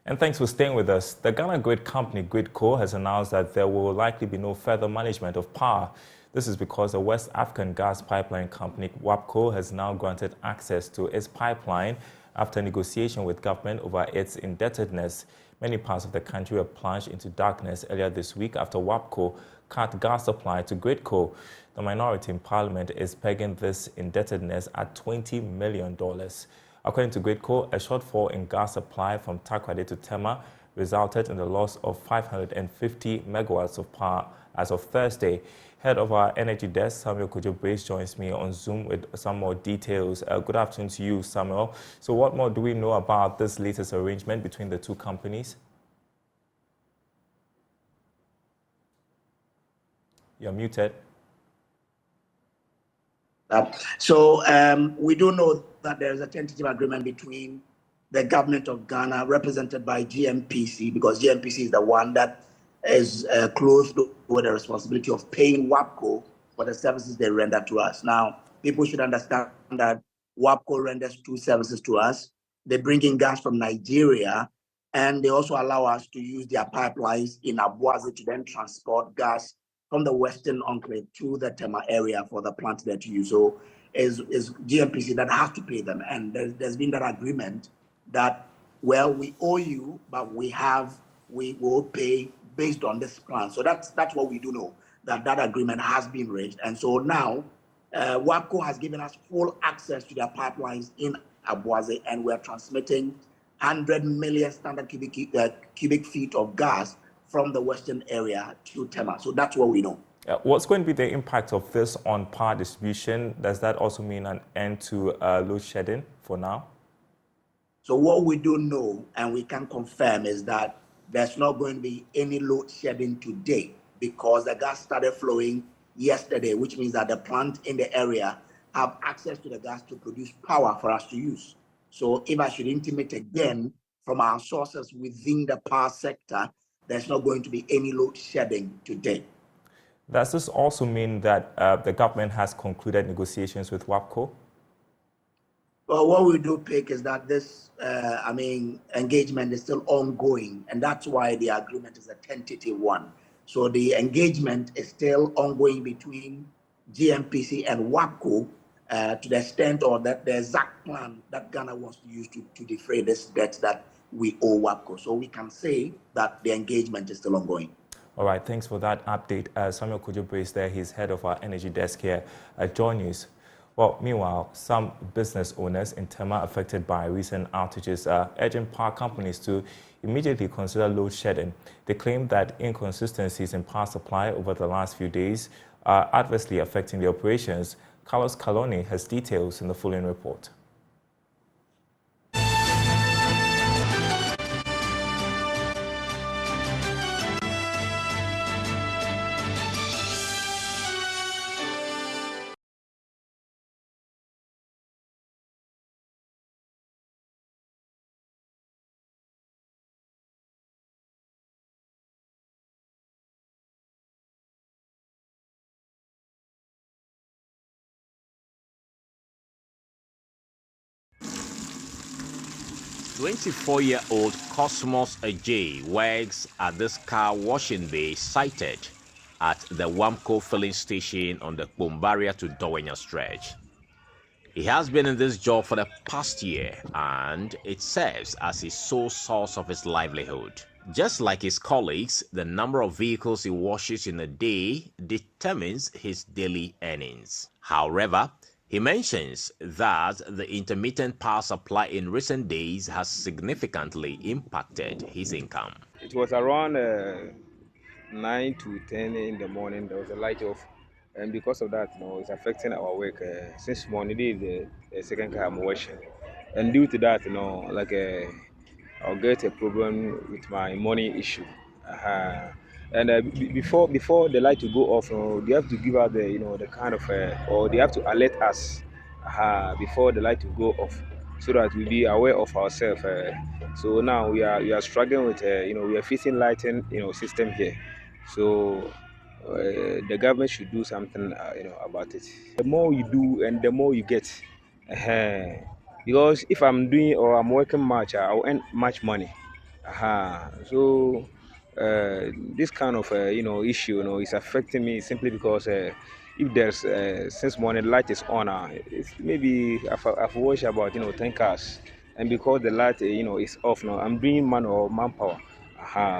And thanks for staying with us. The Ghana Grid company, Gridco, has announced that there will likely be no further management of power. This is because the West African gas pipeline company, WAPCO, has now granted access to its pipeline after negotiation with government over its indebtedness. Many parts of the country were plunged into darkness earlier this week after WAPCO cut gas supply to Gridco. The minority in parliament is pegging this indebtedness at $20 million. According to Gridco, a shortfall in gas supply from Takrady to Tema resulted in the loss of 550 megawatts of power as of Thursday. Head of our energy desk, Samuel Kojo-Brace, joins me on Zoom with some more details. Good afternoon to you, Samuel. So what more do we know about this latest arrangement between the two companies? You're muted. We do know that there is a tentative agreement between the government of Ghana, represented by GMPC, because GMPC is the one that is close with the responsibility of paying WAPCO for the services they render to us. Now, people should understand that WAPCO renders two services to us. They bring in gas from Nigeria, and they also allow us to use their pipelines in Abuaze to then transport gas from the Western Enclave to the Tema area for the plant there to use. So is GMPC that has to pay them. And there's been that agreement that, well, we owe you, but we will pay based on this plan. So that's what we do know, that agreement has been reached. And so now WAPCO has given us full access to their pipelines in Abuaze, and we're transmitting 100 million standard cubic feet of gas from the western area to Tema. So that's what we know. What's going to be the impact of this on power distribution? Does that also mean an end to load shedding for now? So what we do know and we can confirm is that there's not going to be any load shedding today, because the gas started flowing yesterday, which means that the plant in the area have access to the gas to produce power for us to use. So if I should intimate again from our sources within the power sector, there's not going to be any load shedding today. Does this also mean that the government has concluded negotiations with WAPCO? Well, what we do pick is that this, engagement is still ongoing, and that's why the agreement is a tentative one. So the engagement is still ongoing between GMPC and WAPCO to the extent or that the exact plan that Ghana wants to use to defray this debt that we owe WAPCO. So we can say that the engagement is still ongoing. All right, thanks for that update. Samuel Kojo-Brace there, he's head of our energy desk here at Joy News. Well, meanwhile, some business owners in Tema affected by recent outages are urging power companies to immediately consider load shedding. They claim that inconsistencies in power supply over the last few days are adversely affecting the operations. Carlos Caloni has details in the following report. "24-year-old Cosmos Ajay works at this car washing bay sited at the WAMCO filling station on the Bombaria to Dowenya stretch. He has been in this job for the past year, and it serves as his sole source of his livelihood. Just like his colleagues, the number of vehicles he washes in a day determines his daily earnings. However, he mentions that the intermittent power supply in recent days has significantly impacted his income. It was around 9 to 10 in the morning. There was a light off, and because of that, it's affecting our work. Since morning, the second car I'm washing, and due to that, I'll get a problem with my money issue. And before the light to go off, they have to give out the kind of or they have to alert us before the light to go off, so that we be aware of ourselves. So now we are struggling with we are facing lighting system here. So the government should do something about it. The more you do and the more you get. Because if I'm doing or I'm working much, I'll earn much money. So this kind of issue is affecting me simply because if there's since morning light is on, it's maybe I've watched about 10 cars, and because the light is off now, I'm doing manpower.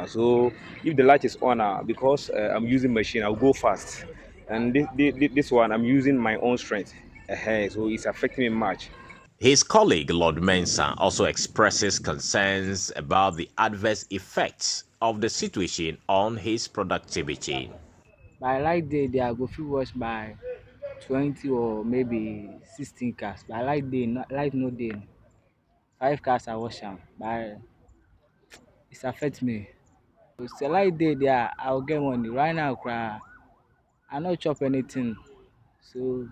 So if the light is on, because I'm using machine, I'll go fast, and this one I'm using my own strength. So it's affecting me much. His colleague, Lord Mensa, also expresses concerns about the adverse effects of the situation on his productivity. By light day, they are go fit wash by 20 or maybe 16 cars. By light day, light no day. 5 cars I wash am. By it affect me. So light day there, I'll get money. Right now, I not chop anything. So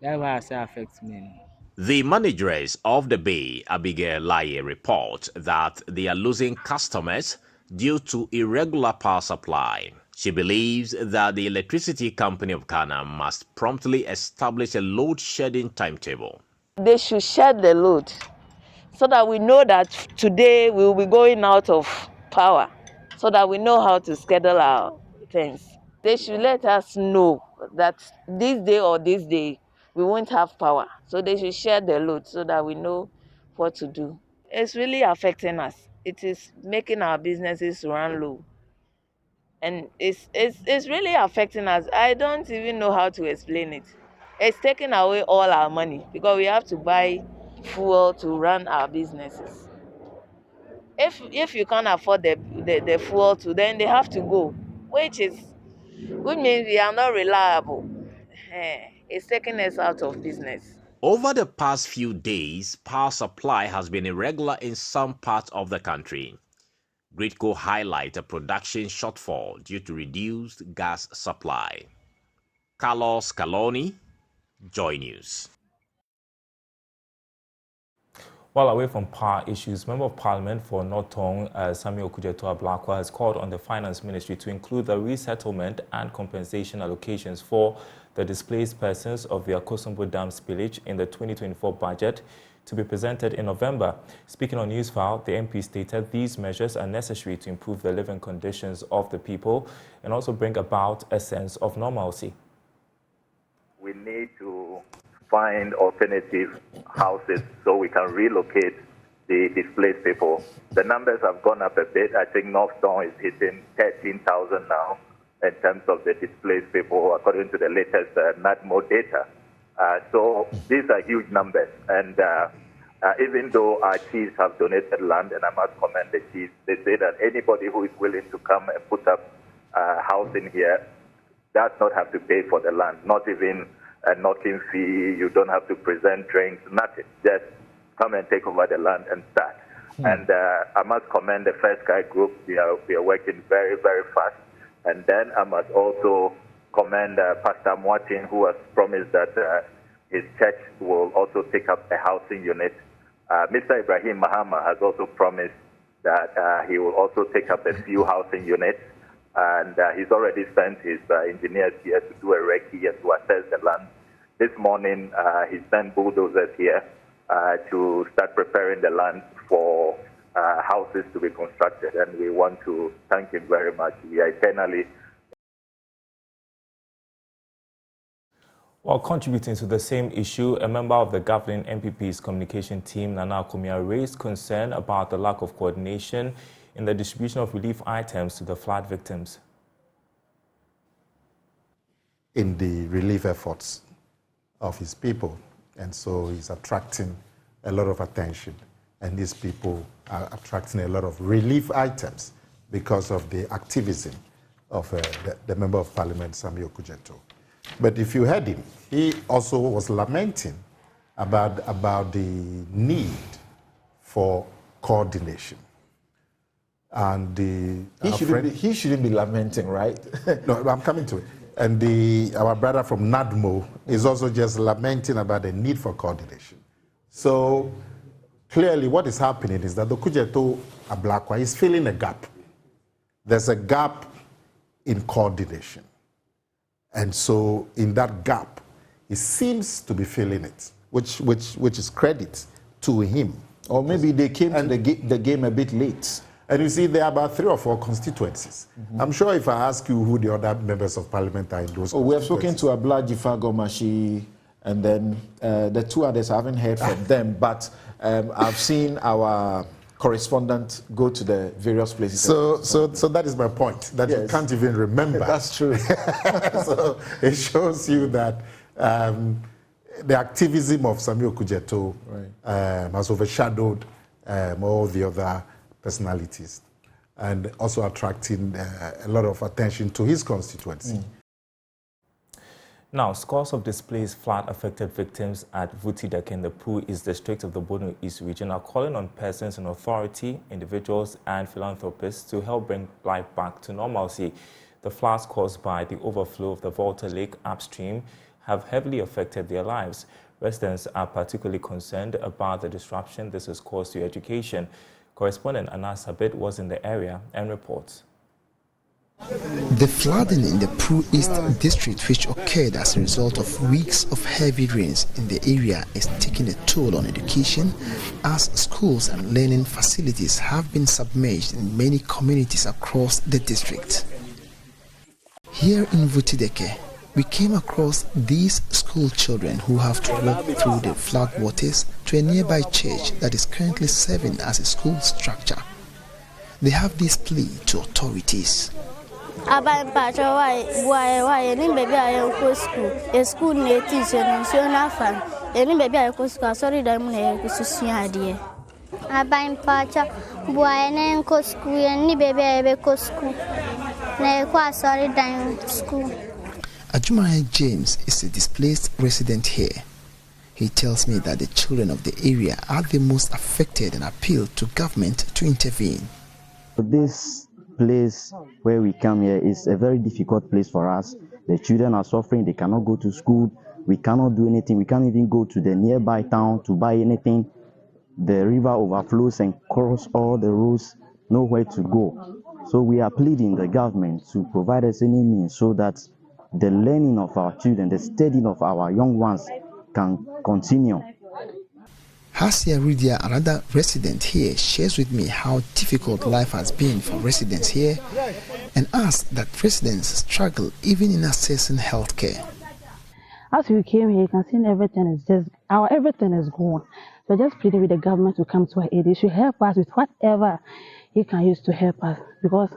that's why I say affect me. The managers of the Bay, Abigail Laye, report that they are losing customers due to irregular power supply. She believes that the Electricity Company of Ghana must promptly establish a load shedding timetable. They should shed the load so that we know that today we will be going out of power, so that we know how to schedule our things. They should let us know that this day or this day we won't have power. So they should share the load so that we know what to do. It's really affecting us. It is making our businesses run low. And it's really affecting us. I don't even know how to explain it. It's taking away all our money because we have to buy fuel to run our businesses. If you can't afford the fuel to, then they have to go, which means we are not reliable. It's taking us out of business. Over the past few days, power supply has been irregular in some parts of the country. Gridco highlight a production shortfall due to reduced gas supply. Carlos Caloni, Joy News. While away from power issues, Member of Parliament for Northong, Samuel Kujetua Blakwa, has called on the Finance Ministry to include the resettlement and compensation allocations for the displaced persons of the Akosombo Dam spillage in the 2024 budget to be presented in November. Speaking on Newsfile, the MP stated these measures are necessary to improve the living conditions of the people and also bring about a sense of normalcy. We need to find alternative houses so we can relocate the displaced people. The numbers have gone up a bit. I think Northstone is hitting 13,000 now in terms of the displaced people, according to the latest NADMO data. So these are huge numbers. And even though our chiefs have donated land, and I must commend the chiefs, they say that anybody who is willing to come and put up housing here does not have to pay for the land, not even a knocking fee. You don't have to present drinks, nothing. Just come and take over the land and start. And I must commend the First Sky Group. We are working very, very fast. And then I must also commend Pastor Martin, who has promised that his church will also take up a housing unit. Mr. Ibrahim Mahama has also promised that he will also take up a few housing units. And he's already sent his engineers here to do a recce and to assess the land. This morning, he sent bulldozers here to start preparing the land for houses to be constructed. And we want to thank him very much. We are eternally. While contributing to the same issue, a member of the governing MPP's communication team, Nana Akomia, raised concern about the lack of coordination in the distribution of relief items to the flood victims. In the relief efforts of his people, and so he's attracting a lot of attention, and these people are attracting a lot of relief items because of the activism of the Member of Parliament, Samuel Kujeto. But if you heard him, he also was lamenting about the need for coordination. And he shouldn't be lamenting, right? No, I'm coming to it. And our brother from NADMO is also just lamenting about the need for coordination. So clearly what is happening is that the Kujeto Ablakwa is filling a gap. There's a gap in coordination. And so in that gap, he seems to be filling it, which is credit to him. Or maybe they came to the game a bit late. And you see, there are about 3 or 4 constituencies. I'm sure if I ask you who the other members of parliament are in those we have spoken to Abla Jifa Gomashi, and then the 2 others, I haven't heard from them, but I've seen our correspondent go to the various places. So that is my point, that you can't even remember. That's true. So it shows you that the activism of Samuel Kujeto has overshadowed all the other personalities, and also attracting a lot of attention to his constituency. Now, scores of displaced flood-affected victims at Vutideke in the Pru East District of the Borno East region are calling on persons in authority, individuals and philanthropists to help bring life back to normalcy. The floods caused by the overflow of the Volta Lake upstream have heavily affected their lives. Residents are particularly concerned about the disruption this has caused to education. Correspondent Anas Abed was in the area and reports. The flooding in the Pru East District, which occurred as a result of weeks of heavy rains in the area, is taking a toll on education, as schools and learning facilities have been submerged in many communities across the district. Here in Vutideke, we came across these school children who have to walk through the flood waters to a nearby church that is currently serving as a school structure. They have this plea to authorities. Ajumaya James is a displaced resident here. He tells me that the children of the area are the most affected and appeal to government to intervene. This place where we come here is a very difficult place for us. The children are suffering, they cannot go to school, we cannot do anything, we can't even go to the nearby town to buy anything. The river overflows and cross all the roads, nowhere to go. So we are pleading the government to provide us any means so that the learning of our children, the studying of our young ones can continue. Hasia Ridia, another resident here, shares with me how difficult life has been for residents here and asks that residents struggle even in accessing health care. As we came here, you can see everything is gone. We're just pleading with the government to come to our aid. They should help us with whatever he can use to help us, because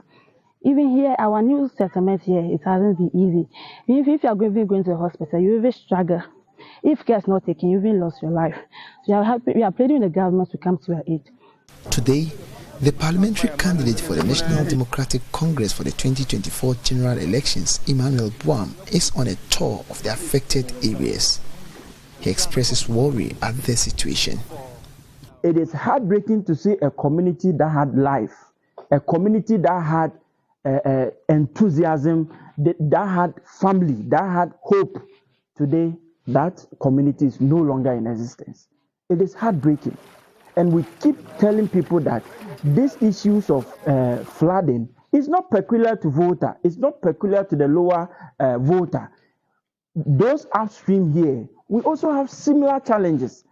even here, our new settlement here, it hasn't been easy. If you are going to the hospital, you even struggle. If care is not taken, you even lost your life. So we are pleading with the government to come to our aid. Today, the parliamentary candidate for the National Democratic Congress for the 2024 general elections, Emmanuel Buam, is on a tour of the affected areas. He expresses worry at the situation. It is heartbreaking to see a community that had life, a community that had enthusiasm, that had family, that had hope. Today, that community is no longer in existence. It is heartbreaking. And we keep telling people that these issues of flooding is not peculiar to Volta. It's not peculiar to the lower Volta. Those upstream here, we also have similar challenges.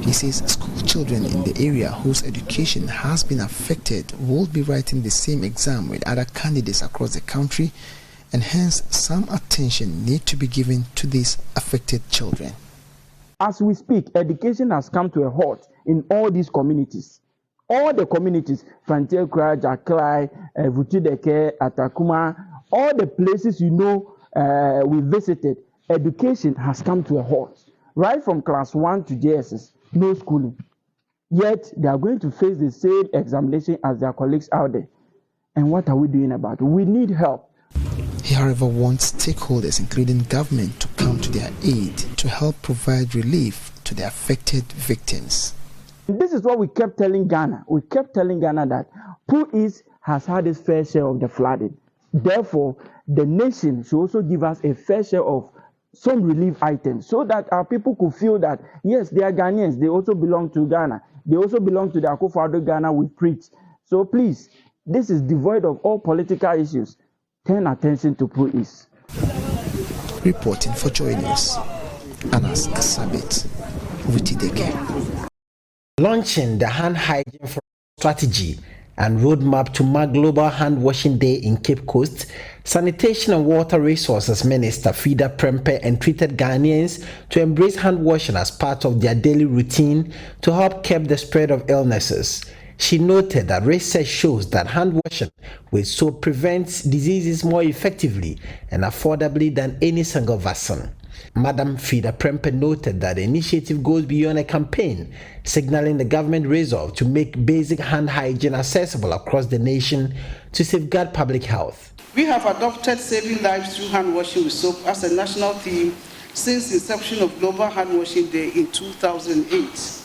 He says school children in the area whose education has been affected will be writing the same exam with other candidates across the country, and hence some attention need to be given to these affected children. As we speak, education has come to a halt in all these communities. All the communities, Frontier Kra, Jaklai, Vutideke, Atakuma, all the places we visited, education has come to a halt. Right from class 1 to JSS, no schooling. Yet they are going to face the same examination as their colleagues out there. And what are we doing about it? We need help. He, however, wants stakeholders, including government, to come to their aid to help provide relief to the affected victims. This is what we kept telling Ghana. We kept telling Ghana that Pru East has had its fair share of the flooding. Therefore, the nation should also give us a fair share of some relief items so that our people could feel that, yes, they are Ghanaians. They also belong to Ghana. They also belong to the Akufo-Addo Ghana we preach. So please, this is devoid of all political issues. Turn attention to Pru East. Reporting for Joy News, Anas Sabit, Vutideke. Launching the hand hygiene for strategy and roadmap to mark Global Hand Washing Day in Cape Coast, Sanitation and Water Resources Minister Frida Prempeh entreated Ghanaians to embrace hand washing as part of their daily routine to help curb the spread of illnesses. She noted that research shows that hand washing with soap prevents diseases more effectively and affordably than any single vaccine. Madam Frida Prempeh noted that the initiative goes beyond a campaign, signaling the government resolve to make basic hand hygiene accessible across the nation to safeguard public health. We have adopted saving lives through hand washing with soap as a national theme since the inception of Global Hand Washing Day in 2008.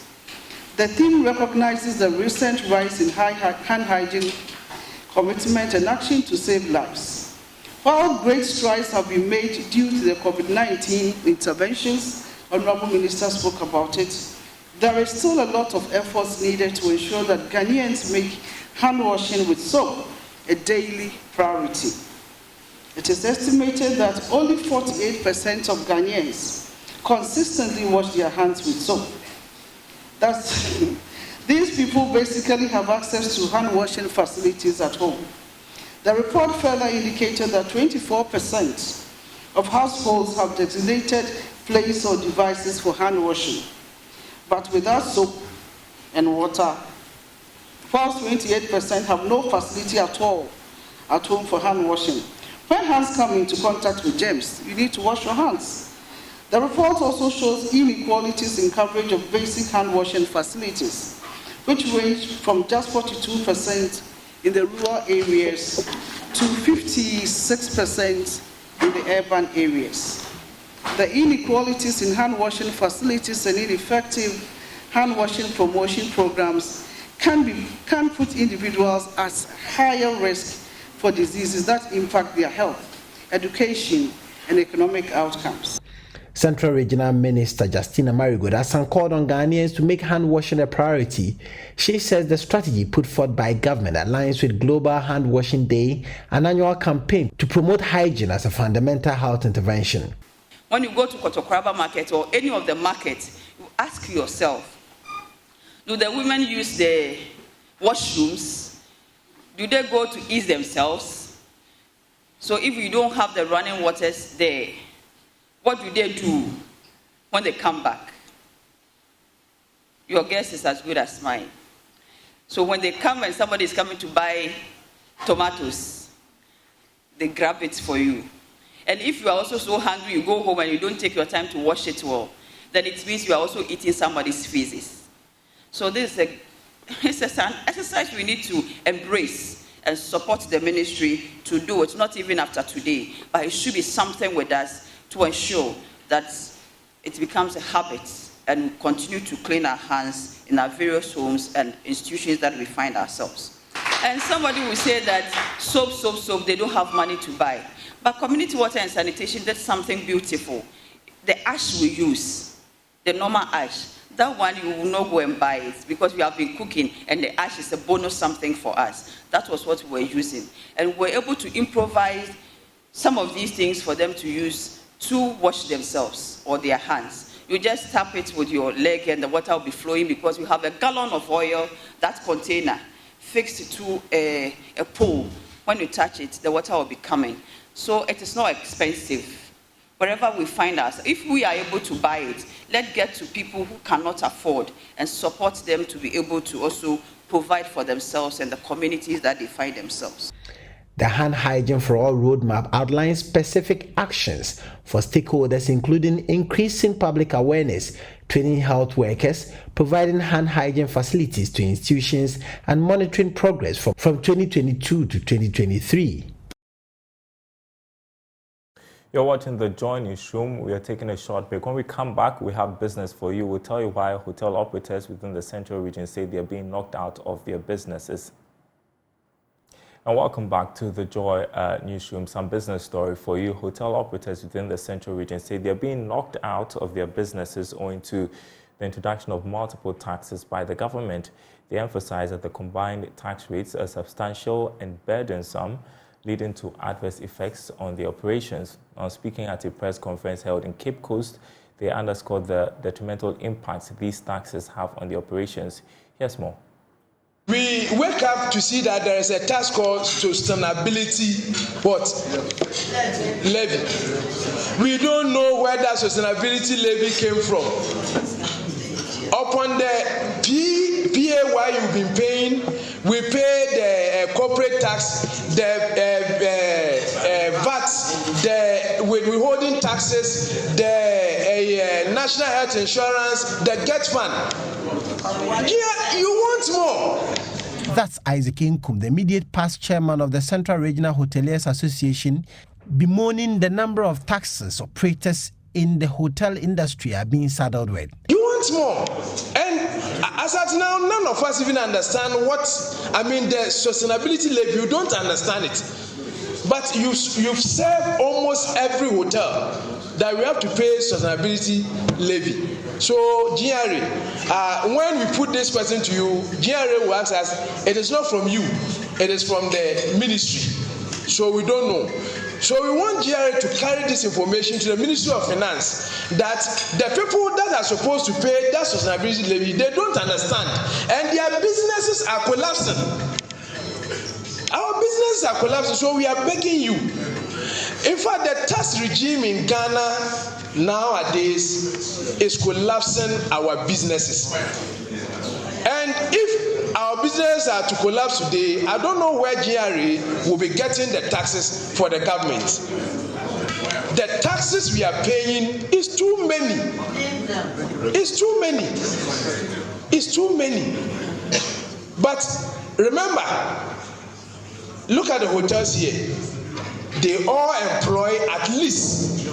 The theme recognizes the recent rise in hand hygiene commitment and action to save lives. While great strides have been made due to the COVID-19 interventions, Honorable Minister spoke about it, there is still a lot of efforts needed to ensure that Ghanaians make hand washing with soap a daily priority. It is estimated that only 48% of Ghanaians consistently wash their hands with soap. These people basically have access to hand washing facilities at home. The report further indicated that 24% of households have designated places or devices for hand washing, but without soap and water, whilst 28% have no facility at all at home for hand washing. When hands come into contact with germs, you need to wash your hands. The report also shows inequalities in coverage of basic hand washing facilities, which range from just 42% in the rural areas to 56% in the urban areas. The inequalities in hand washing facilities and ineffective hand washing promotion programs can put individuals at higher risk for diseases that impact their health, education, and economic outcomes. Central Regional Minister Justina Marigold has called on Ghanaians to make hand washing a priority. She says the strategy put forth by government aligns with Global Hand Washing Day, an annual campaign to promote hygiene as a fundamental health intervention. When you go to Kotokraba market or any of the markets, you ask yourself, do the women use the washrooms? Do they go to ease themselves? So if you don't have the running waters there, what do they do when they come back? Your guess is as good as mine. So when they come and somebody is coming to buy tomatoes, they grab it for you. And if you are also so hungry, you go home and you don't take your time to wash it well, then it means you are also eating somebody's feces. So this is an exercise we need to embrace and support the ministry to do. It's not even after today, but it should be something with us to ensure that it becomes a habit and continue to clean our hands in our various homes and institutions that we find ourselves. And somebody will say that soap, they don't have money to buy. But community water and sanitation, that's something beautiful. The ash we use, the normal ash, that one you will not go and buy it because we have been cooking and the ash is a bonus something for us. That was what we were using. And we're able to improvise some of these things for them to use to wash themselves or their hands. You just tap it with your leg and the water will be flowing because you have a gallon of oil, that container, fixed to a pole. When you touch it, the water will be coming. So it is not expensive. Wherever we find us, if we are able to buy it, let's get to people who cannot afford and support them to be able to also provide for themselves and the communities that they find themselves. The Hand Hygiene for All roadmap outlines specific actions for stakeholders, including increasing public awareness, training health workers, providing hand hygiene facilities to institutions, and monitoring progress from 2022 to 2023. You're watching the Joy Newsroom. We are taking a short break. When we come back, we have business for you. We'll tell you why hotel operators within the Central Region say they're being knocked out of their businesses. And welcome back to the Joy Newsroom. Some business story for you. Hotel operators within the Central Region say they're being knocked out of their businesses owing to the introduction of multiple taxes by the government. They emphasize that the combined tax rates are substantial and burdensome, leading to adverse effects on the operations. Now, speaking at a press conference held in Cape Coast, they underscored the detrimental impacts these taxes have on the operations. Here's more. We wake up to see that there is a task called sustainability levy. We don't know where that sustainability levy came from. Upon the PAY you've been paying, we pay the corporate tax, the VAT, the withholding taxes, the national health insurance, the GET fund. Yeah, you want more. That's Isaac Inkum, the immediate past chairman of the Central Regional Hoteliers Association, bemoaning the number of taxes operators in the hotel industry are being saddled with. You want more. And as at now, none of us even understand the sustainability levy. You don't understand it. But you've served almost every hotel that we have to pay sustainability levy. So, GRA, when we put this question to you, GRA will ask us, it is not from you, it is from the ministry. So we don't know. So we want GRA to carry this information to the Ministry of Finance that the people that are supposed to pay that sustainability levy, they don't understand. And their businesses are collapsing. Our businesses are collapsing, so we are begging you. In fact, the tax regime in Ghana nowadays is collapsing our businesses. And if our businesses are to collapse today, I don't know where GRA will be getting the taxes for the government. The taxes we are paying is too many. It's too many. It's too many. But remember, look at the hotels here. They all employ at least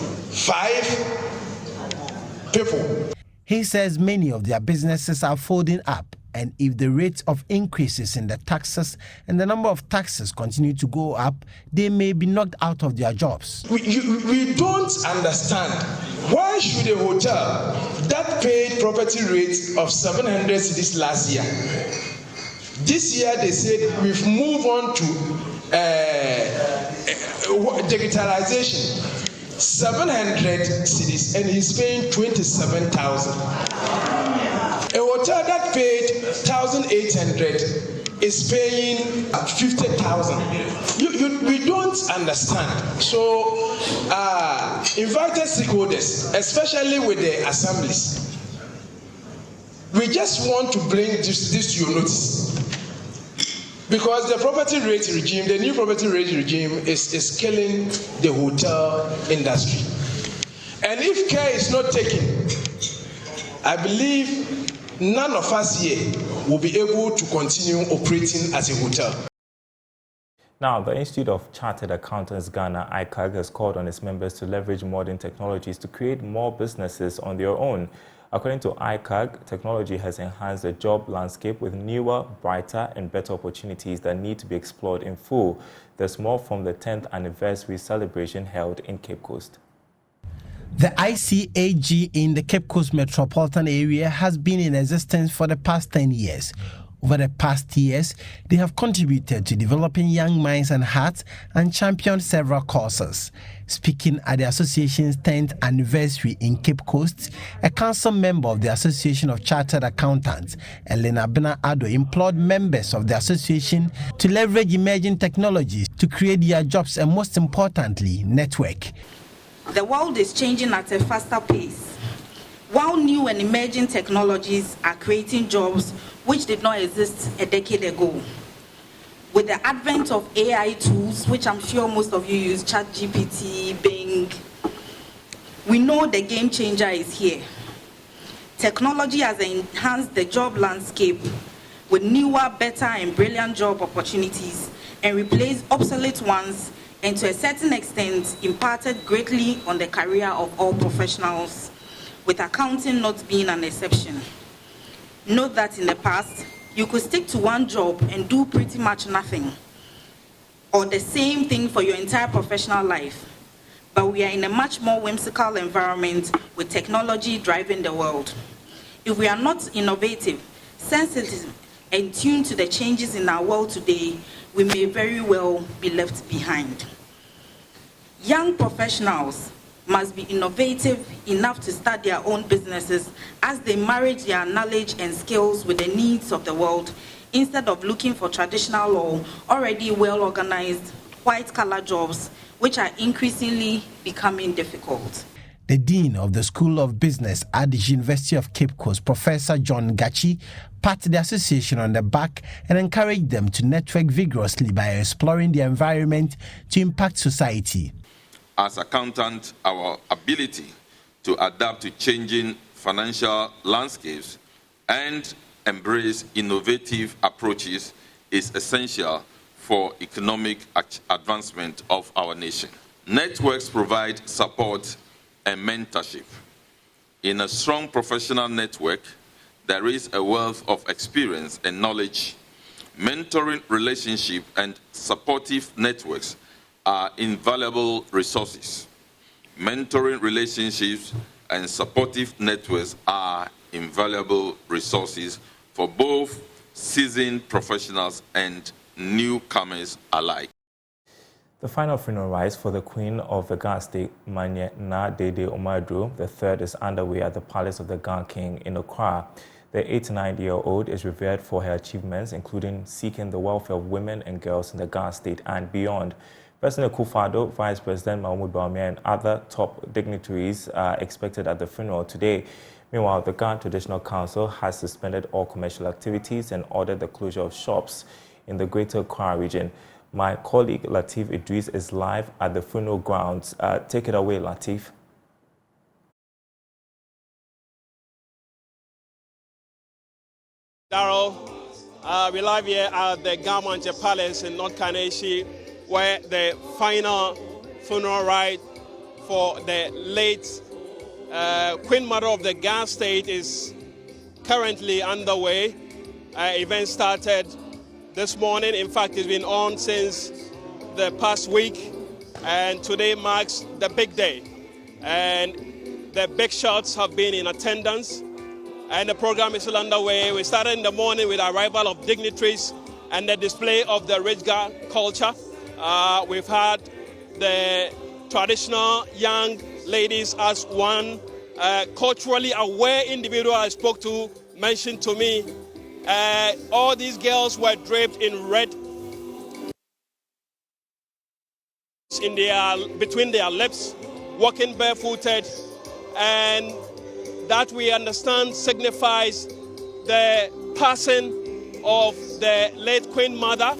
5 people. He says many of their businesses are folding up, and if the rate of increases in the taxes and the number of taxes continue to go up, they may be knocked out of their jobs. We don't understand. Why should a hotel that paid property rates of 700 cedis last year, this year they said we've moved on to digitalization, 700 cedis, and he's paying 27,000. A hotel that paid 1,800 is paying 50,000. We don't understand. So, invited stakeholders, especially with the assemblies, we just want to bring this to your notice. Because the property rate regime, the new property rate regime is killing the hotel industry. And if care is not taken, I believe none of us here will be able to continue operating as a hotel. Now, the Institute of Chartered Accountants Ghana, ICAG, has called on its members to leverage modern technologies to create more businesses on their own. According to ICAG, technology has enhanced the job landscape with newer, brighter, and better opportunities that need to be explored in full. There's more from the 10th anniversary celebration held in Cape Coast. The ICAG in the Cape Coast metropolitan area has been in existence for the past 10 years. Over the past years, they have contributed to developing young minds and hearts and championed several causes. Speaking at the association's 10th anniversary in Cape Coast, a council member of the Association of Chartered Accountants, Elena Bena-Ado, implored members of the association to leverage emerging technologies to create their jobs and, most importantly, network. The world is changing at a faster pace. While new and emerging technologies are creating jobs which did not exist a decade ago. With the advent of AI tools, which I'm sure most of you use, ChatGPT, Bing, we know the game changer is here. Technology has enhanced the job landscape with newer, better, and brilliant job opportunities and replaced obsolete ones, and to a certain extent impacted greatly on the career of all professionals, with accounting not being an exception. Note that in the past, you could stick to one job and do pretty much nothing, or the same thing for your entire professional life. But we are in a much more whimsical environment with technology driving the world. If we are not innovative, sensitive, and tuned to the changes in our world today, we may very well be left behind. Young professionals must be innovative enough to start their own businesses as they marry their knowledge and skills with the needs of the world instead of looking for traditional or already well-organized white-collar jobs, which are increasingly becoming difficult. The Dean of the School of Business at the University of Cape Coast, Professor John Gachi, patted the association on the back and encouraged them to network vigorously by exploring the environment to impact society. As accountants, our ability to adapt to changing financial landscapes and embrace innovative approaches is essential for economic advancement of our nation. Networks provide support and mentorship. In a strong professional network, there is a wealth of experience and knowledge. Mentoring relationship and supportive networks are invaluable resources. Mentoring relationships and supportive networks are invaluable resources for both seasoned professionals and newcomers alike. The final funeral rites for the Queen of the Ga State, Manye Na Dede Omadru III, is underway at the Palace of the Ga King in Accra. The 89-year-old is revered for her achievements, including seeking the welfare of women and girls in the Ga State and beyond. President Akufo-Addo, Vice President Mahmoud Bawumia, and other top dignitaries are expected at the funeral today. Meanwhile, the Ga Traditional Council has suspended all commercial activities and ordered the closure of shops in the Greater Accra region. My colleague Latif Idris is live at the funeral grounds. Take it away, Latif. Darryl, we're live here at the Ga Mantse Palace in North Kaneshi, where the final funeral rite for the late Queen Mother of the Ga State is currently underway. Event started this morning. In fact, it's been on since the past week, and today marks the big day. And the big shots have been in attendance, and the program is still underway. We started in the morning with the arrival of dignitaries and the display of the rich Ga culture. We've had the traditional young ladies as one culturally aware individual I spoke to mentioned to me. All these girls were draped in red between their lips, walking barefooted, and that we understand signifies the passing of the late Queen Mother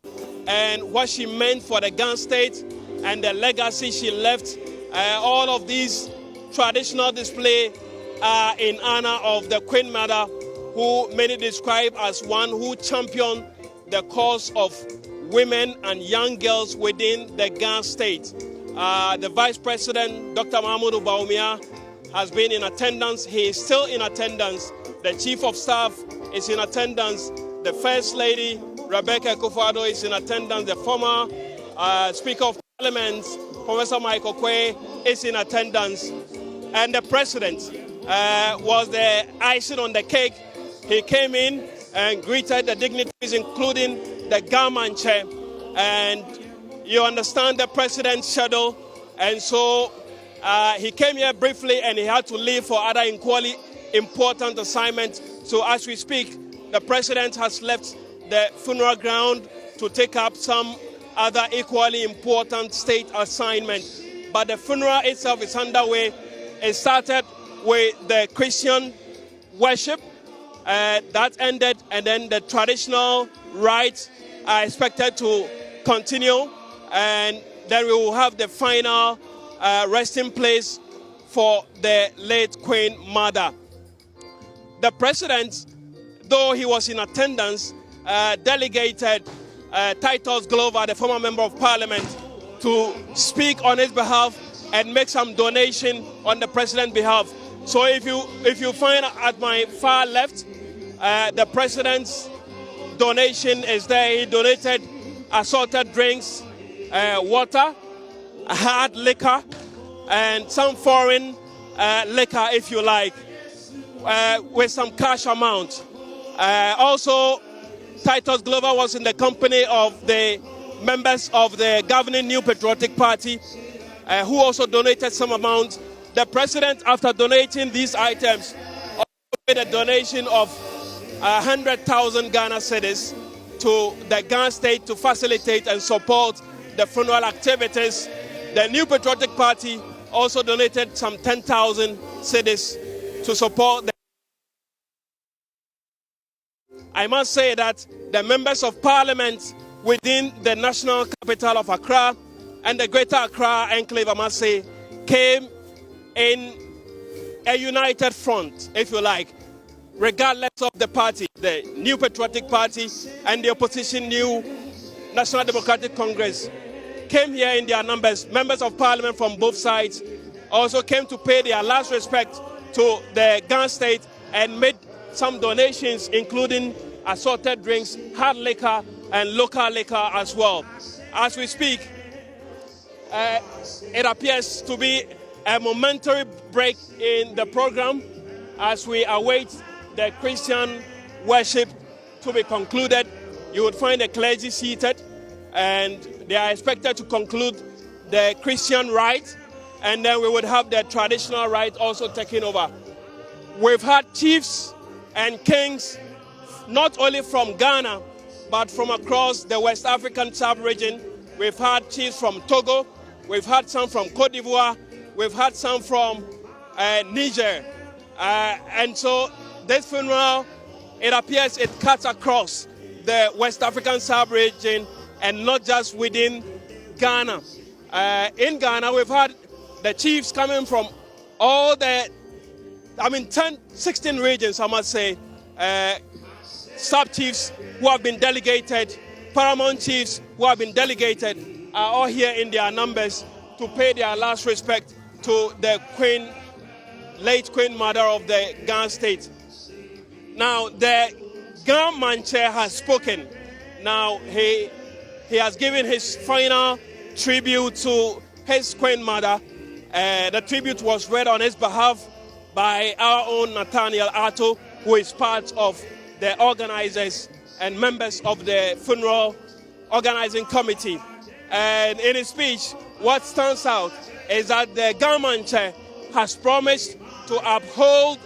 and what she meant for the Ga State and the legacy she left. All of these traditional displays are in honor of the Queen Mother, who many describe as one who championed the cause of women and young girls within the Ga State. The Vice President, Dr. Mahmoud Bawumia, has been in attendance. He is still in attendance. The Chief of Staff is in attendance. The First Lady, Rebecca Akufo-Addo, is in attendance. The former Speaker of Parliament, Professor Michael Quay, is in attendance. And the President was the icing on the cake. He came in and greeted the dignitaries, including the Ga Mantse. And you understand the President's schedule. And so he came here briefly and he had to leave for other equally important assignments. So as we speak, the President has left the funeral ground to take up some other equally important state assignments. But the funeral itself is underway. It started with the Christian worship that ended, and then the traditional rites are expected to continue, and then we will have the final resting place for the late Queen Mother. The President, though he was in attendance, delegated Titus Glover, the former Member of Parliament, to speak on his behalf and make some donation on the President's behalf. So if you find at my far left, the President's donation is there. He donated assorted drinks, water, hard liquor, and some foreign liquor, if you like, with some cash amount. Also, Titus Glover was in the company of the members of the governing New Patriotic Party, who also donated some amount. The President, after donating these items, made a donation of 100,000 Ghana cedis to the Ga State to facilitate and support the funeral activities. The New Patriotic Party also donated some 10,000 cedis to support the. I must say that the members of parliament within the national capital of Accra and the Greater Accra Enclave, I must say, came in a united front, if you like, regardless of the party, the New Patriotic Party and the opposition New National Democratic Congress came here in their numbers. Members of parliament from both sides also came to pay their last respect to the Ga State and made some donations, including assorted drinks, hard liquor, and local liquor as well. As we speak, it appears to be a momentary break in the program as we await the Christian worship to be concluded. You would find the clergy seated, and they are expected to conclude the Christian rite, and then we would have the traditional rite also taking over. We've had chiefs and kings not only from Ghana, but from across the West African sub-region. We've had chiefs from Togo, we've had some from Cote d'Ivoire, we've had some from Niger. And so this funeral, it appears it cuts across the West African sub-region and not just within Ghana. In Ghana, we've had the chiefs coming from all the, 16 regions, I must say, sub-chiefs who have been delegated, paramount chiefs who have been delegated are all here in their numbers to pay their last respect to the late Queen Mother of the Ga State. Now, the Ga Mantse has spoken. Now, he has given his final tribute to his Queen Mother. The tribute was read on his behalf by our own Nathaniel Atto, who is part of the organizers and members of the funeral organizing committee. And in his speech, what stands out is that the Ga Mantse has promised to uphold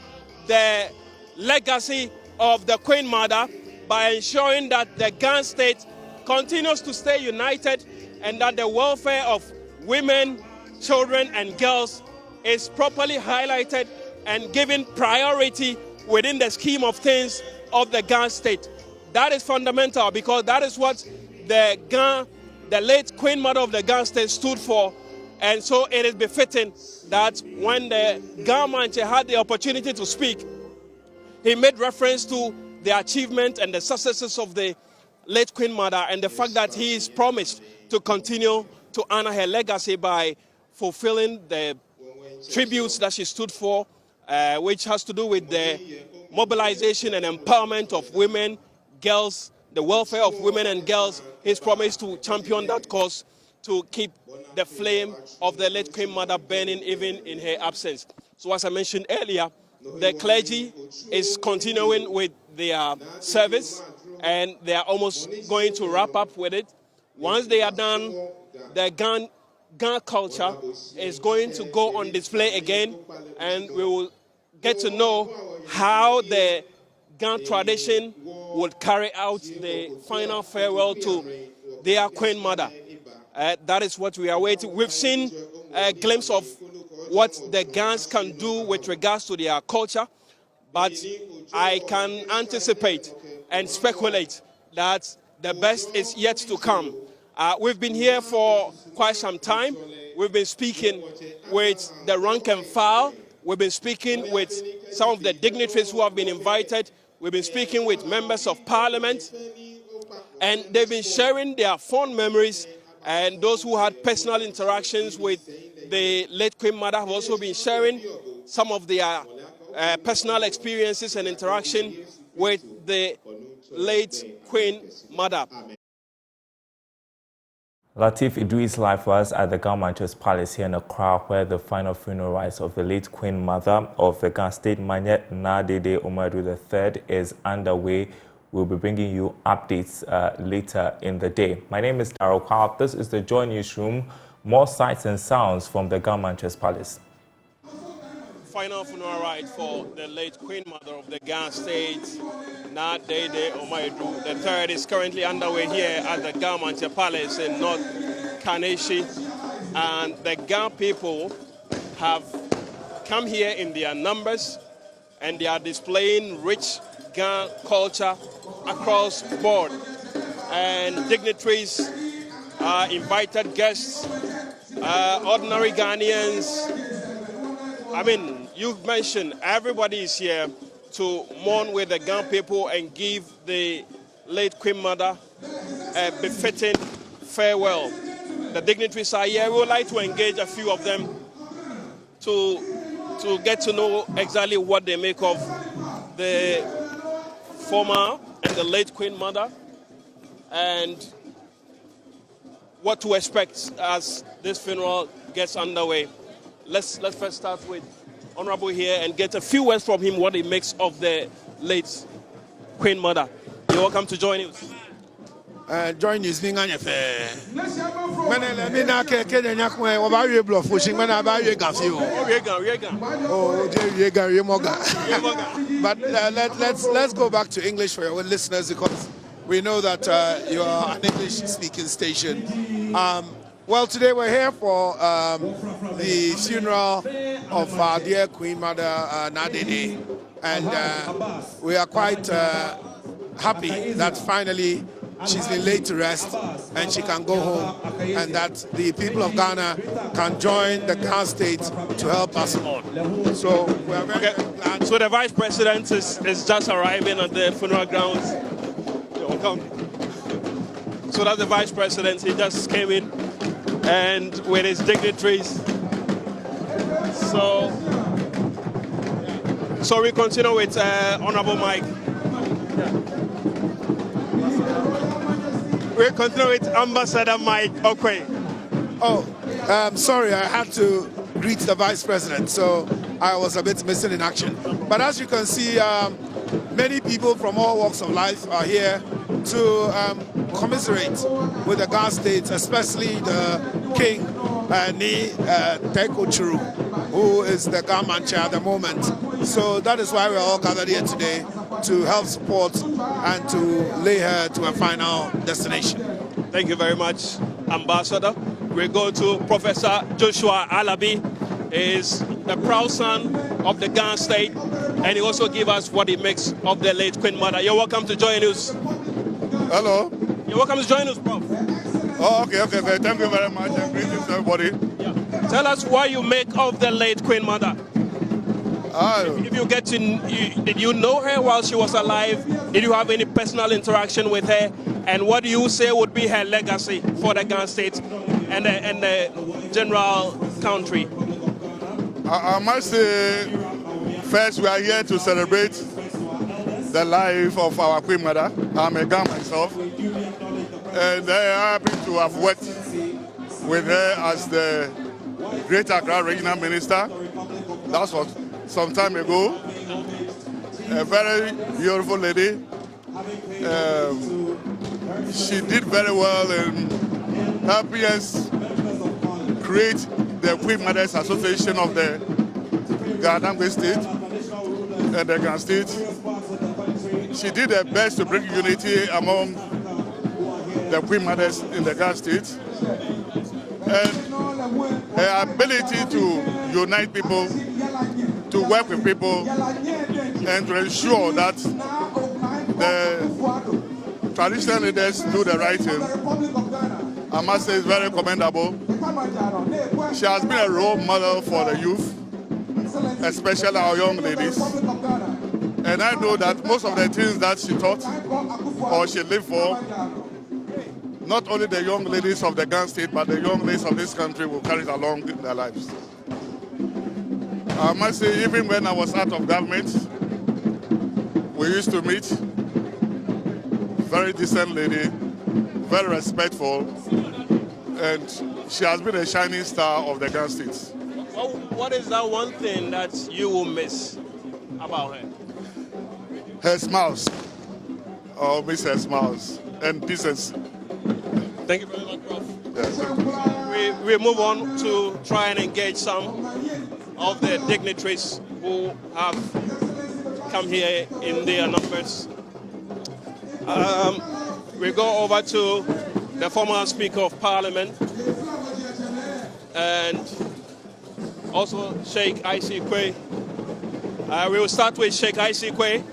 the legacy of the Queen Mother by ensuring that the Ga State continues to stay united and that the welfare of women, children, and girls is properly highlighted and given priority within the scheme of things of the Ga State. That is fundamental because that is what the late Queen Mother of the Ga State stood for. And so it is befitting that when the Ga Mantse had the opportunity to speak, he made reference to the achievement and the successes of the late Queen Mother and the fact that he is promised to continue to honor her legacy by fulfilling the tributes that she stood for, which has to do with the mobilization and empowerment of women, girls, the welfare of women and girls. He's promised to champion that cause to keep the flame of the late Queen Mother burning even in her absence. So as I mentioned earlier, the clergy is continuing with their service and they are almost going to wrap up with it. Once they are done, the Ga culture is going to go on display again, and we will get to know how the Ga tradition would carry out the final farewell to their Queen Mother. That is what we are waiting. We've seen a glimpse of what the Gans can do with regards to their culture, but I can anticipate and speculate that the best is yet to come. We've been here for quite some time. We've been speaking with the rank and file. We've been speaking with some of the dignitaries who have been invited. We've been speaking with members of parliament, and they've been sharing their fond memories, and those who had personal interactions with the late Queen Mother have also been sharing some of their personal experiences and interaction with the late Queen Mother. Latif Idris live was at the Ga Mantse Palace here in Accra, where the final funeral rites of the late Queen Mother of the Ga State, Manye Nadede Umaru III, is underway. We'll be bringing you updates later in the day. My name is Darryl Kwab. This is the Joy Newsroom. More sights and sounds from the Ga Mantse Palace. final funeral rite for the late Queen Mother of the Ga State, Ga Manye. The third is currently underway here at the Ga Mantse Palace in North Kaneshi. And the Ga people have come here in their numbers, and they are displaying rich Ga culture across the board. And dignitaries, invited guests, ordinary Ghanaians. I mean, you've mentioned everybody is here to mourn with the Ga people and give the late Queen Mother a befitting farewell. The dignitaries are here. We would like to engage a few of them to get to know exactly what they make of the former and the late Queen Mother and what to expect as this funeral gets underway. Let's first start with Honorable here and get a few words from him what he makes of the late Queen Mother. You're welcome to join us. Join news being on your fair. When I mean, I can't get any about your bluff, pushing when I buy your gaffy. Oh, but let's go back to English for your listeners because we know that you are an English-speaking station. Well, today we're here for the funeral of our dear Queen Mother Nadede, and we are quite happy that finally she's been laid to rest and she can go home, and that the people of Ghana can join the Ga State to help us all. So we are very glad. So the Vice President is just arriving at the funeral grounds. You're welcome. So that's the Vice President. He just came in and with his dignitaries. So we continue with Honorable Mike. We continue with Ambassador Mike Okwe. Oh, sorry, I had to greet the Vice President, so I was a bit missing in action. But as you can see, many people from all walks of life are here to commiserate with the Ga State, especially the King Ni Teko Churu, who is the Ga Mantse at the moment. So that is why we're all gathered here today, to help support and to lay her to a final destination. Thank you very much, Ambassador. We go to Professor Joshua Alabi. He is the proud son of the Ga State, and he also gives us what he makes of the late Queen Mother. You're welcome to join us. Hello. You're welcome to join us, Prof. Oh, okay. Thank you very much, and greetings, everybody. Yeah. Tell us what you make of the late Queen Mother. If you get to, did you know her while she was alive? Did you have any personal interaction with her? And what do you say would be her legacy for the Ga State and the general country? I must say, first we are here to celebrate the life of our Queen Mother. I'm a Ga myself, and I happen to have worked with her as the Great Accra Regional Minister. That was some time ago. A very beautiful lady. She did very well in helping us create the Queen Mothers Association of the Ga State and the Ga State. She did her best to bring unity among the Queen Mothers in the Ga State. And her ability to unite people, to work with people, and to ensure that the traditional leaders do the right thing, I must say is very commendable. She has been a role model for the youth, especially our young ladies. And I know that most of the things that she taught or she lived for, not only the young ladies of the Ga State, but the young ladies of this country will carry it along in their lives. I must say, even when I was out of government, we used to meet. Very decent lady, very respectful, and she has been a shining star of the Ga State. What is that one thing that you will miss about her? Her smiles. I'll miss her smiles and decency. Thank you very much, Prof. Yes. We move on to try and engage some of the dignitaries who have come here in their numbers. We go over to the former Speaker of Parliament and also Sheikh I.C. Quay. We will start with Sheikh I.C. Quay.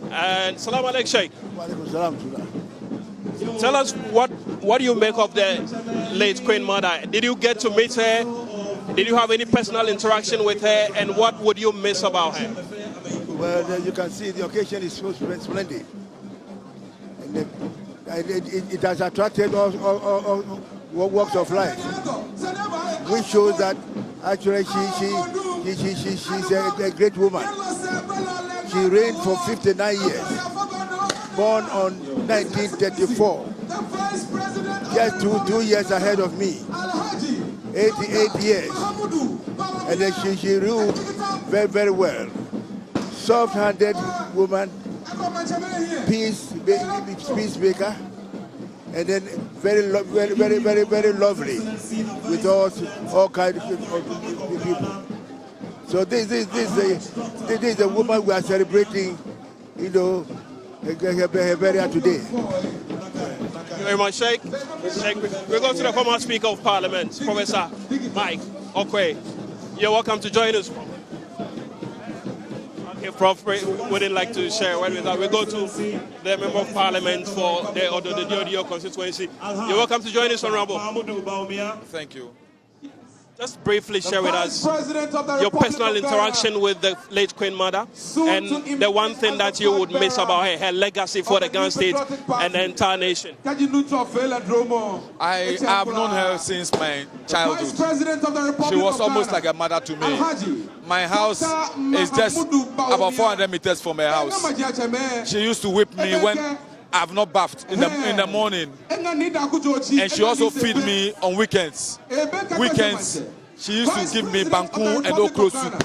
And Salam alaikum, Sheikh. Tell us what do you make of the late Queen Mother? Did you get to meet her? Did you have any personal interaction with her? And what would you miss about her? Well, you can see the occasion is so splendid. And it has attracted all walks of life, which shows that actually she's a great woman. She reigned for 59 years, born on 1934, just two years ahead of me, 88 years, and then she ruled very, very well. Soft-handed woman, peacemaker, and then very lovely with all kinds of people. So this is a woman we are celebrating, her burial today. Thank you very much, Sheikh. We go to the former Speaker of Parliament, Professor Mike Okwe. You're welcome to join us. Okay, Prof, wouldn't like to share word with us. We go to the Member of Parliament for the Odio constituency. You're welcome to join us, Honorable. Thank you. Just briefly share with us your personal interaction with the late Queen Mother and the one thing that you would miss about her legacy for the Ghana state and the entire nation. I have known her since my childhood. She was almost like a mother to me. My house is just about 400 meters from her house. She used to whip me when I have not bathed in the morning, and she also feed me on weekends. She used to give me banku and okra soup.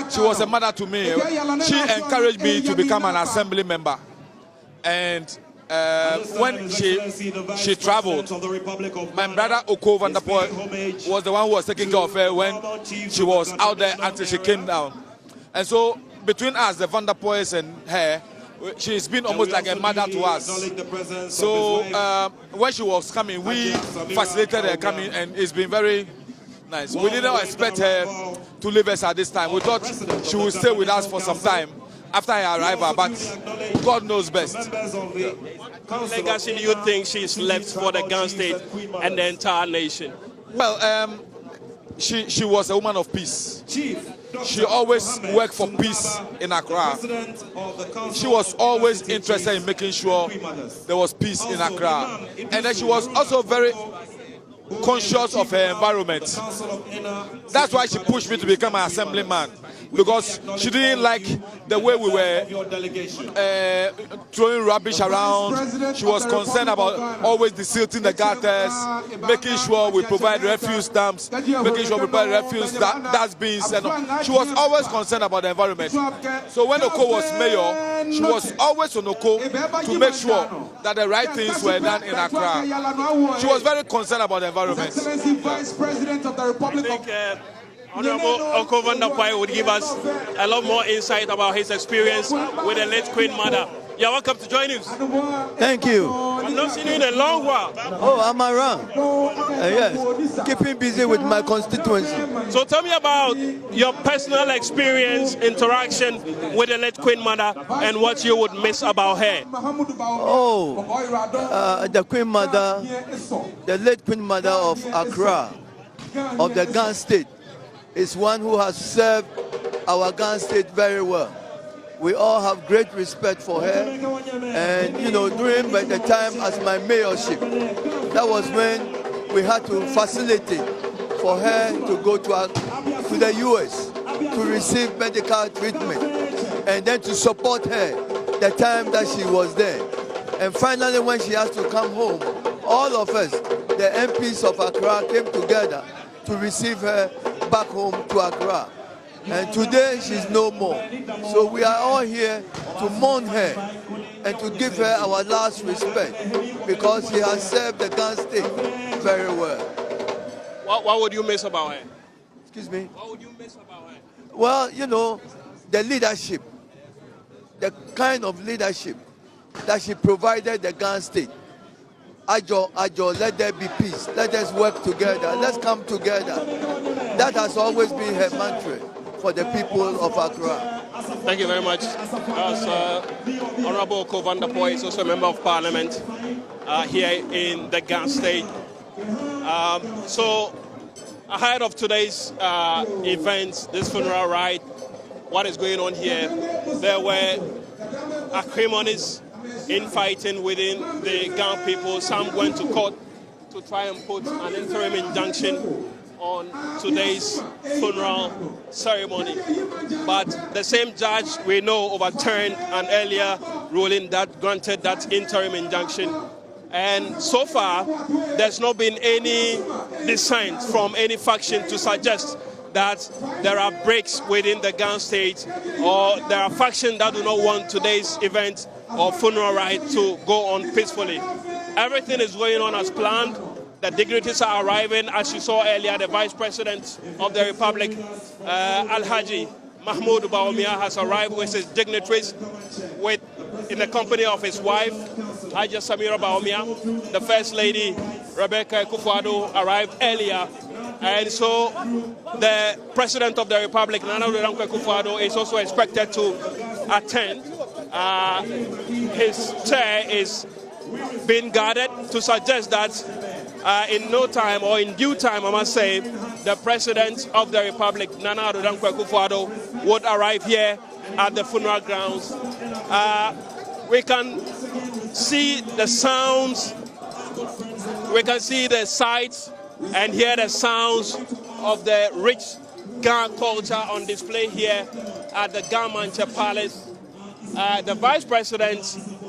She was a mother to me. She encouraged me to become an assembly member, and when she traveled, my brother Oko van der Poel was the one who was taking care of her when she was out there until she came down. And so between us, the Van der Poels and her, she's been almost like a mother to us. So when she was coming, we facilitated her coming, and it's been very nice. We didn't expect her to leave us at this time. We thought she would stay with us for some time after her arrival, but God knows best. What legacy do you think she's left for the Ghana state and the entire nation? Well, she was a woman of peace. She always worked for peace in Accra. She was always interested in making sure there was peace in Accra. And then she was also very conscious of her environment. That's why she pushed me to become an assemblyman, because she didn't like the way we were throwing rubbish around. She was concerned about always desilting the gutters, making sure we provide refuse dumps, making sure we provide refuse dustbins. And she was always concerned about the environment. So when Oko was mayor, she was always on Oko to make sure that the right things were done in Accra. She was very concerned about the environment. Excellency Vice President of the Republic of Honorable Oko van der Poel would give us a lot more insight about his experience with the late Queen Mother. You're welcome to join us. Thank you. I've not seen you in a long while. Oh, I'm around. Yes, keeping busy with my constituency. So tell me about your personal experience, interaction with the late Queen Mother, and what you would miss about her. Oh, the Queen Mother, the late Queen Mother of Accra, of the Ghana state, is one who has served our Ghana state very well. We all have great respect for her, and during the time as my mayorship, that was when we had to facilitate for her to go to the US to receive medical treatment, and then to support her the time that she was there. And finally, when she has to come home, all of us, the MPs of Accra, came together to receive her back home to Accra. And today she's no more. So we are all here to mourn her and to give her our last respect, because she has served the Ghana state very well. What would you miss about her? Excuse me? What would you miss about her? Well, you know, the leadership, the kind of leadership that she provided the Ghana state. Ajo, let there be peace. Let us work together. Let's come together. That has always been her mantra for the people of Accra. Thank you very much. Honorable Ko van der Poel is also a member of parliament here in the Ghana state. So ahead of today's event, this funeral rite, what is going on here, there were acrimonious infighting within the Ghana people. Some went to court to try and put an interim injunction on today's funeral ceremony. But the same judge we know overturned an earlier ruling that granted that interim injunction. And so far, there's not been any dissent from any faction to suggest that there are breaks within the Ghana state or there are factions that do not want today's event or funeral rite to go on peacefully. Everything is going on as planned. The dignitaries are arriving. As you saw earlier, the Vice President of the Republic, Alhaji Mahmoud Bawumia, has arrived with his dignitaries in the company of his wife, Haja Samira Bawumia. The First Lady, Rebecca Akufo-Addo, arrived earlier. And so the President of the Republic, Nana Addo Akufo-Addo, is also expected to attend. His chair is being guarded to suggest that in no time or in due time, I must say, the President of the Republic, Nana Addo Akufo-Addo, would arrive here at the funeral grounds. We can see the sounds, we can see the sights and hear the sounds of the rich Ga culture on display here at the Ga Mantse Palace. The Vice President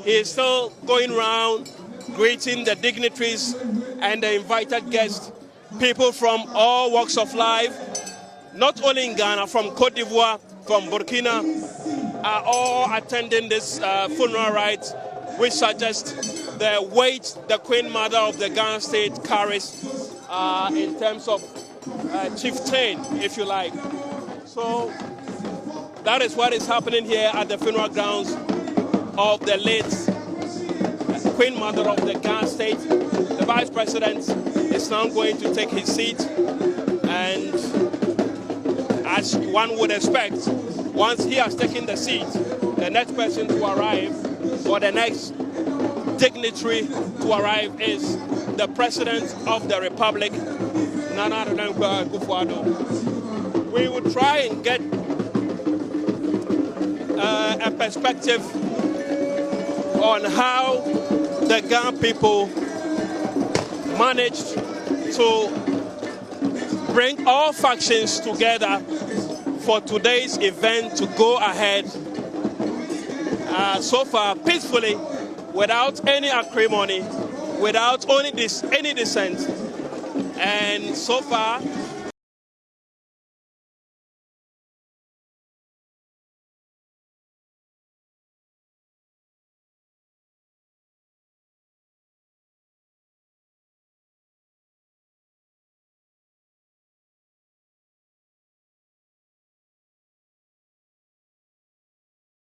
is still going around greeting the dignitaries and the invited guests, people from all walks of life, not only in Ghana, from Cote d'Ivoire, from Burkina, are all attending this funeral rite, which suggests the weight the Queen Mother of the Ghana state carries in terms of chieftain, if you like. So that is what is happening here at the funeral grounds of the late Queen Mother of the Ghana state. The Vice President is now going to take his seat, and as one would expect, once he has taken the seat, the next person to arrive, or the next dignitary to arrive, is the President of the Republic, Nana Addo Akufo-Addo. We will try and get a perspective on how the Ghana people managed to bring all factions together for today's event to go ahead so far peacefully, without any acrimony, without any dissent. And so far,